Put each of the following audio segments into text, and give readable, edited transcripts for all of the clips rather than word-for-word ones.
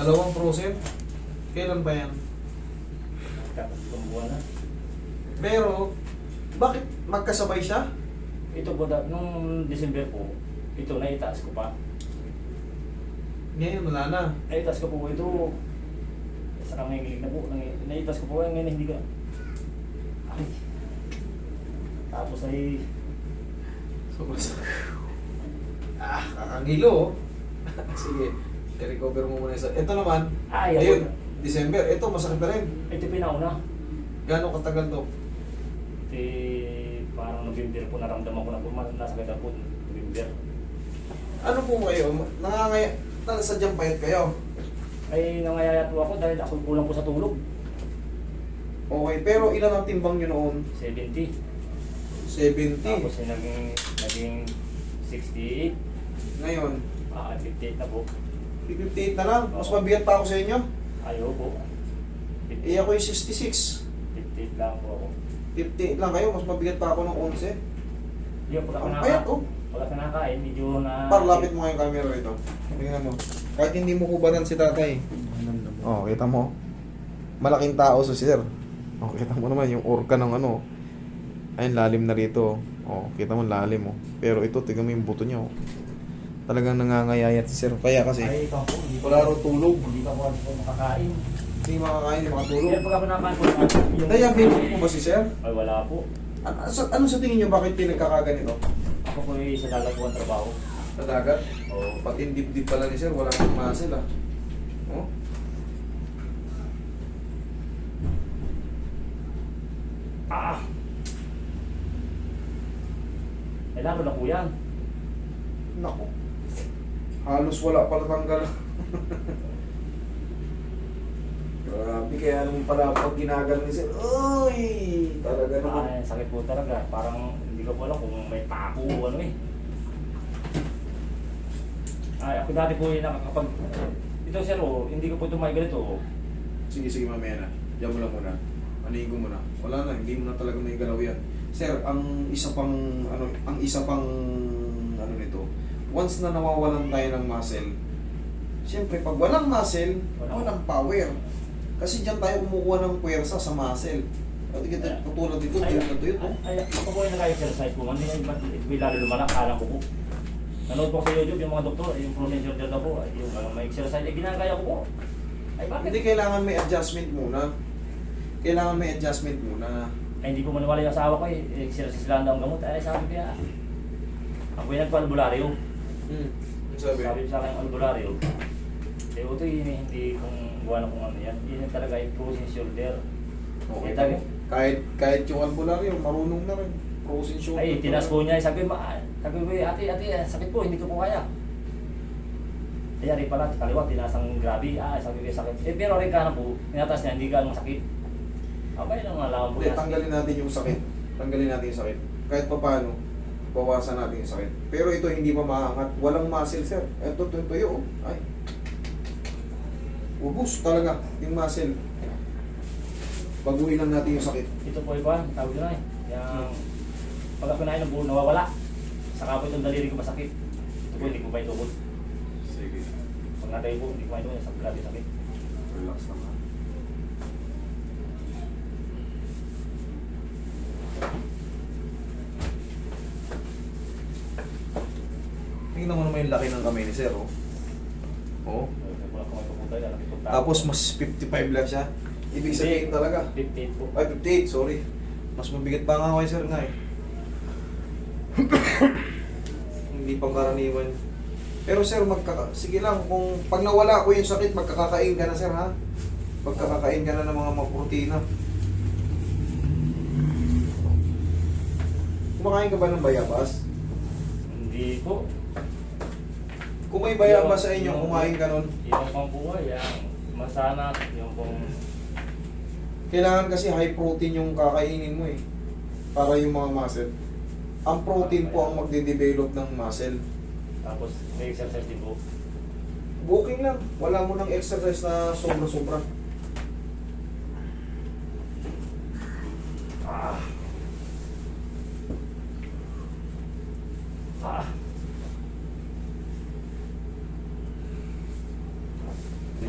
Dalawang frozen? Kailan ba yan? Katatlong buwan na. Pero, bakit magkasabay siya? Ito po, nung December po, ito naitaas ko pa. Ngayon, wala na. Naitaas ko po ito. Sa kangilig na po. Naitaas ko po ngayon hindi ka. Ay. Tapos ay... Kakangilo. Oh. Sige, i-recover mo muna isa. Ito naman, Ay, ayun, December. Ito, masakit na rin. Ito pinauna. Gano'ng katagal to? Parang November po naramdaman ko na po. Nasa kita po, November. Ano po kayo? Sadyang payat kayo? Ay, nangayayat po ako dahil ako kulang po sa tulog. Okay, pero ilan ang timbang nyo noon? 70. 70. Tapos ay naging 68. Ngayon, 58 na po. 58 na lang. Mas mabigat pa ako sa inyo. Ayaw po. Eh ako yung 66. 58 lang po ako. 58 lang kayo, mas mabigat pa ako ng 11. Yung pagka Ang payat oh. Pagka kinakain, medyo na... Parlapit mo nga yung camera rito. Tingnan mo. Kahit hindi mo kubaran si tatay. Oh, kita mo. Malaking tao si sir. Oh, kita mo naman yung orka ng ano. Ayun, lalim na rito. Oh, kita mo lalim oh. Pero ito, tingnan mo yung buto niya oh. Talagang nangangayayat si sir. Kaya kasi, Ay, ikaw po. wala ro tulog. Hindi ka po makakain. Hindi makakain, hindi makatulog. Kaya pagka kinakain po yung... Diabetic po ba si sir? Ay, wala po. Ano sa tingin nyo bakit pinagkakaganito? Ako po ay sa dagat po ang trabaho. Sa dagat? Oo. Pati yung dibdib pala ni sir, wala kang muscle ah. Oh? Ah! Ay, lalo na po yan. Naku. Halos wala pala tanggal. Grabe, kaya naman pala pag ginagal ni sir. Uy! Talaga naman. Ay, sakit po talaga. Parang hindi ko po alam kung may tako o ano eh. Ay, ako dati po yung nakakapag... Ito sir, oh, hindi ko po ito may ganito. Oh. Sige, sige mamaya na. Diyan mo lang muna. Anihin ko muna. Wala na, hindi mo na talaga may galaw yan. Sir, ang isa pang ano nito, once na nawawalan tayo ng muscle, siyempre pag walang muscle, walang power. Kasi diyan tayo kumukuha ng puwersa sa muscle. Pati kita tutulad dito, tulad dito. Ay, ako po yung nag-exercise po. Hindi may lalo lumalak, alam ko po. Nanood po sa YouTube yung mga doktor, yung procedure dyan po, yung may exercise, ginagaya ko po. Ay, bakit? Hindi kailangan may adjustment muna. Kailangan may adjustment muna. Ay, hindi po maniwala yung asawa ko eh. Exercise lang daw ang gamot. Ay, sabi ko yan. Ako yung nagpa-albularyo. Sabi? Sabi sa akin yung albularyo. Eh, ito hindi kung gawa na kung ano yan. Hindi talaga yung frozen shoulder. Okay. Eh, Kahit yung albularyo, marunong na rin. Frozen shoulder. ay, tinas po niya. Sabi ko, ate, sakit po, hindi ko po kaya. Ay, ari pala, kaliwa, tinasang grabe. Sabi ko, sakit. Eh, pero rin ka na po, tinatas niya, hindi ka masakit. Abay lang alaman po Hindi, niya. tanggalin natin yung sakit. Tanggalin natin yung sakit. Kahit pa paano, bawasan natin yung sakit. Pero ito hindi pa maangat. Walang muscle, sir. Ito, tuyo. Ay. Ubus talaga yung muscle. Baguhin lang natin yung sakit. Ito po iba, tawag nyo na eh. Yung pagka kunain ng buo, nawawala. Saka po itong daliri ko masakit. Ito po, hindi ko pa itukod. Sige. Pag natay po, hindi ko pa itukod. Sa grabe sakit. Relax naman. Tingnan mo naman yung laki ng kamay ni sir, oh. Oh. Wala ko may pupunta yan. Tapos mas 55 lang siya. Ibig sabihin talaga. 58 po. Ay, 58, sorry. Mas mabigat pa nga kay sir nga eh. Hindi pang karaniwan. Pero sir, sige lang, kung pag nawala ko yung sakit, magkakakain ka na sir ha. Magkakakain ka na ng mga maprotina. Kumakain ka ba ng bayabas? Hindi po. Kung may bayabas sa inyo, kumain ka nun. Yung pang buhay, yan. Masana, yung pang... Kailangan kasi high protein yung kakainin mo eh. Para yung mga muscle. Ang protein po ang magde-develop ng muscle. Tapos may exercise din po. Booking lang. Wala mo ng exercise na sobra-sobra. Ah.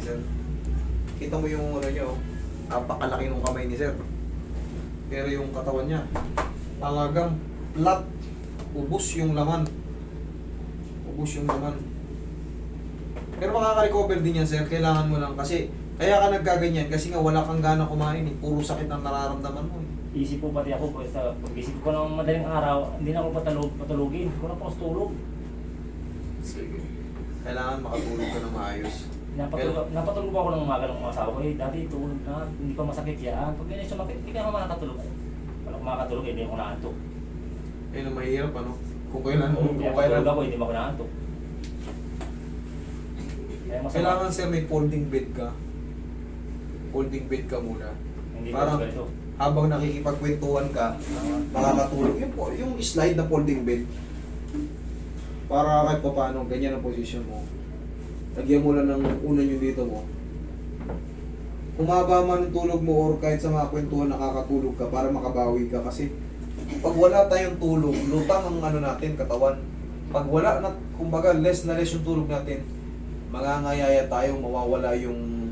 sir. Kita mo yung ano niya, oh. Napakalaki ng kamay ni sir. Pero yung katawan niya, talagang flat. Ubus yung laman. Ubus yung laman. Pero makaka-recover din yan, sir. Kailangan mo lang kasi kaya ka nagkaganyan kasi nga wala kang gana kumain eh. Puro sakit ang nararamdaman mo eh. Isip po pati ako, sa pag-isip ko ng madaling araw, hindi na ako patulugin. Hindi ko na po ako tulog. Sige. Kailangan makatulog ka ng maayos. Napatulog po ako ng umaga ng mga asawa ko. Eh, dati tulog na, hindi pa masakit yan. Pag ganyan sumakit, hindi ka naman makakatulog. Wala akong makakatulog, hindi ako naantok. Ayun ang mahirap ano. Kung kailan, Kung kung kaya kailan. ako, hindi mo ako naantok. Kaya masama. Kailangan sir may folding bed ka. Folding bed ka muna. Hindi Parang- po ganito. Habang nakikipagkwentuhan ka, makakatulog. Yung slide na folding bed. Para kahit pa paano, ganyan ang position mo. Lagyan mo lang ng unan yung dito mo. Humaba man ang tulog mo or kahit sa mga kwentuhan nakakatulog ka para makabawi ka kasi pag wala tayong tulog, lutang ang ano natin, katawan. Pag wala na, kumbaga less na less yung tulog natin, mangangayaya tayo, mawawala yung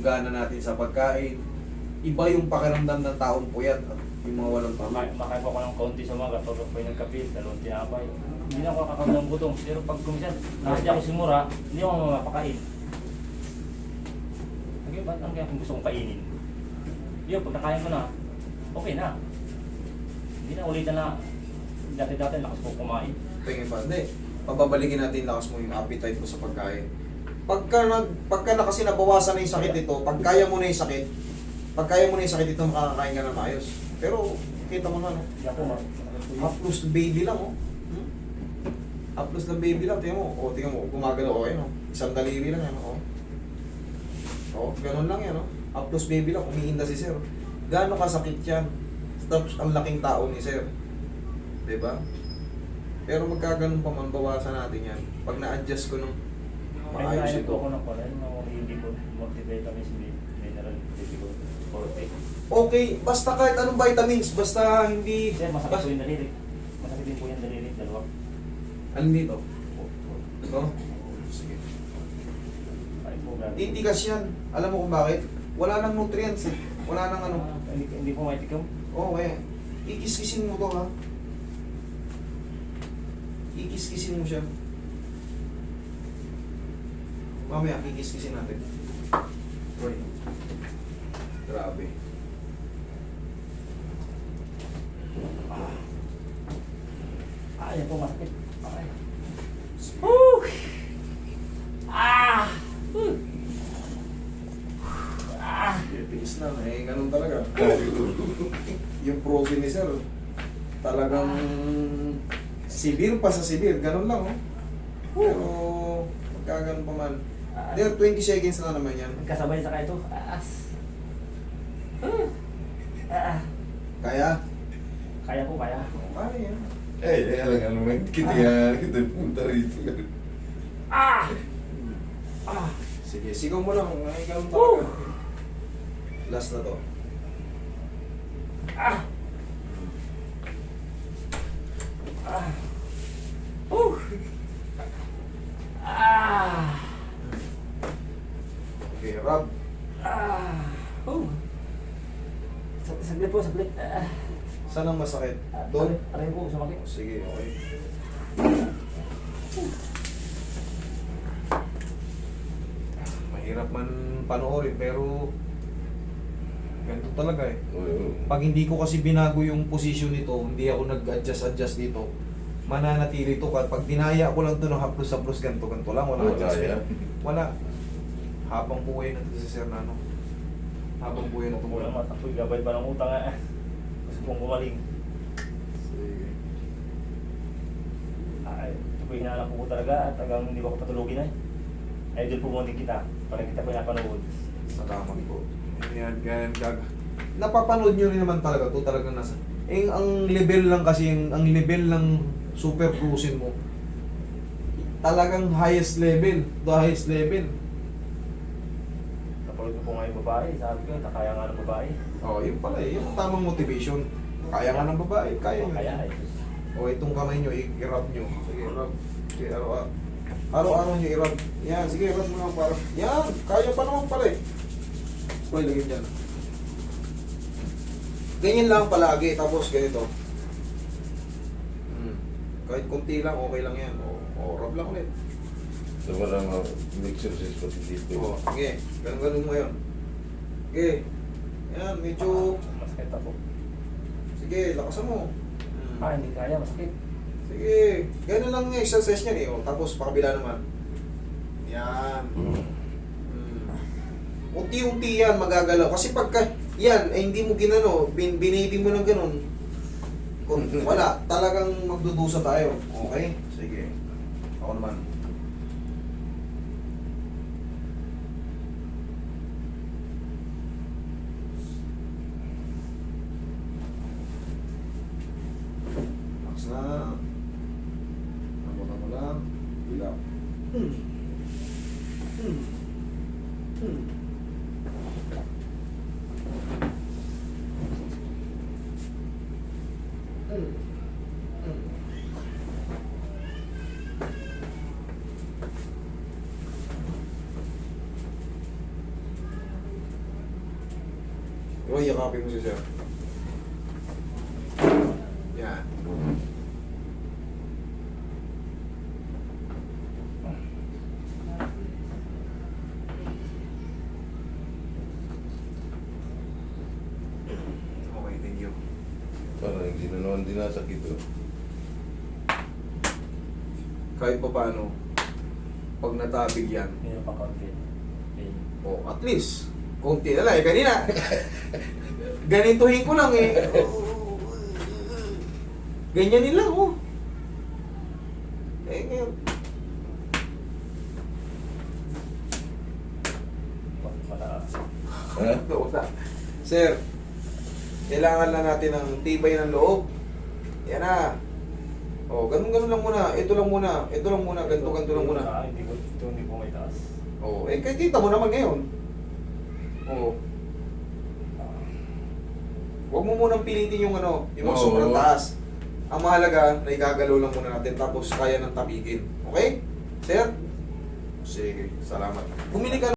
gana natin sa pagkain. Iba yung pakiramdam ng taong puyat at yung mga walang tama. Makain po ako ng konti sa umaga, pag ako'y nagkape, dalawang tinapay. Hindi na ako kakakaw ng gutom. Pero pag kumisan, nakadya ako simura, hindi ako mapakain. Sige, ba't ang kaya kung gusto kong kainin? Yun, pag nakain ko na, okay na. Hindi na ulitan na dati-dati lakas ko kumain. Tingin pa, hindi. Pababalikin natin lakas mo yung appetite mo sa pagkain. Pagka na kasi nabawasan na yung sakit ito, pag kaya mo na yung sakit ito, makakakain ka na maayos. Pero, kita mo na, no? Hindi ako masakit po yun. Hapless baby lang, oh. Hapless na baby lang, tingnan mo. O, tingnan mo, gumagano, okay, no? Isang daliri lang yan, oh. Oh, ganun lang yan, no? Hapless baby lang, umiinda si sir. Gaano kasakit yan? Tapos, ang laking tao ni sir. Diba? Pero magkaganon pa man, bawasan natin yan. Pag na-adjust ko ng maayos Kaya po ito. ako ng pala, yung mga hindi ko multivitamins, mineral, hindi ko forte. Okay, basta kahit anong vitamins, basta hindi... Kasi masakit po yung daliri. Masakit din po yung daliri, dalawa. Alin dito? Ito? Sige. Ay po, grabe. Titigas yan. Alam mo kung bakit? Wala nang nutrients eh. Wala nang ano. Hindi po maitikam. Okay. Ikis-kisin mo to ha. Ikis-kisin mo siya. Mamaya, kikis-kisin natin. Uy. Grabe. Yan po, masakit. Okay. Woo! Ah! Woo! Ah! Tiis na. Eh, ganun talaga. Yung protein ni sir, talagang severe pa sa severe. Ganun lang, oh. Pero, pagka ganun pa man. There, 20 seconds na naman yan. Kasabay sa ito. Aas. Kaya? Kaya po, kaya. Kaya yan. Kaya lang ano man, kita punta rito. Ah! Sige, sigaw mo lang. Ay, ganun talaga. Last na to. Ah! Ah! Oh! Ah! Okay, Rob. Ah! Oh! Saglit po, saglit. Saan ang masakit? Doon? Aray po, sumakit. Sige, okay. Mahirap man panoorin, pero ganito talaga eh. Pag hindi ko kasi binago yung position nito, hindi ako nag-adjust dito, mananatili to. Pag dinaya ko lang to ng haplos-haplos, ganito lang, wala adjustment. Wala. Habang buhay na to si Sir Nano. Habang buhay na to. Wala matapoy, gabay pa ng utang eh. Gusto kong gumaling. Sige. Ay, ito po hinahanap ko talaga at hanggang hindi ko patulogin eh. Idol po mo din kita, para kita po napanood. Sa tamang po. Yan, ganyan, napapanood nyo rin naman talaga to, talagang nasa. Eh, ang level lang kasi, ang level ng super cruising mo, talagang highest level, the highest level. Napanood ko po nga yung babae, sabi ko, nakaya nga ng babae. Oh, yun pala eh, yung tamang motivation. Kaya nga ng babae, kaya nyo. Kaya ay. O, itong kamay nyo, i-rub nyo. Sige, rub. Okay, araw. Araw-araw nyo i-rub. Yan, sige, rub mo lang para. Yan, kaya pa naman pala eh. Uy, lagyan dyan. Ganyan lang palagi, tapos ganito. Kahit konti lang, okay lang yan. O rub lang ulit. So parang exercise pati dito. O, sige, ganun mo yun. Sige. Yan, medyo. Masakit ako. Sige, lakasan mo. Hindi kaya, masakit. Sige, ganun lang yung exercise niyan eh. O, tapos pakabila naman. Yan. Unti-unti yan magagalaw. Kasi pagka yan, ay hindi mo ginano, binidi mo ng ganun. Kung wala, talagang magdudusa tayo. Okay? Sige. Ako naman. Max na. Nabutan mo lang. Bila. Diba, yakapin mo si sir. Yan. Okay, thank you. Parang hindi na naman dinasakit oh. Kahit pa paano, pag natabig yan, Meron pa konti. oh, at least, konti na lang eh. Kanina, ganituhin ko lang eh. Ganyanin lang oh. Eh, ngayon. Ha? Wala. Sir, kailangan lang natin ng tibay ng loob. Yan na. Oh, ganun lang muna. Ito lang muna. Ito lang muna. Ganto lang muna. Hindi ko may taas. Oh, eh kita mo naman ngayon. Oh. Huwag mo munang pilitin yung ano, yung Oo. sobrang taas. Ang mahalaga, na igagalaw lang muna natin tapos kaya ng tabigin. Okay? Sir? Sige, salamat. Bumili ka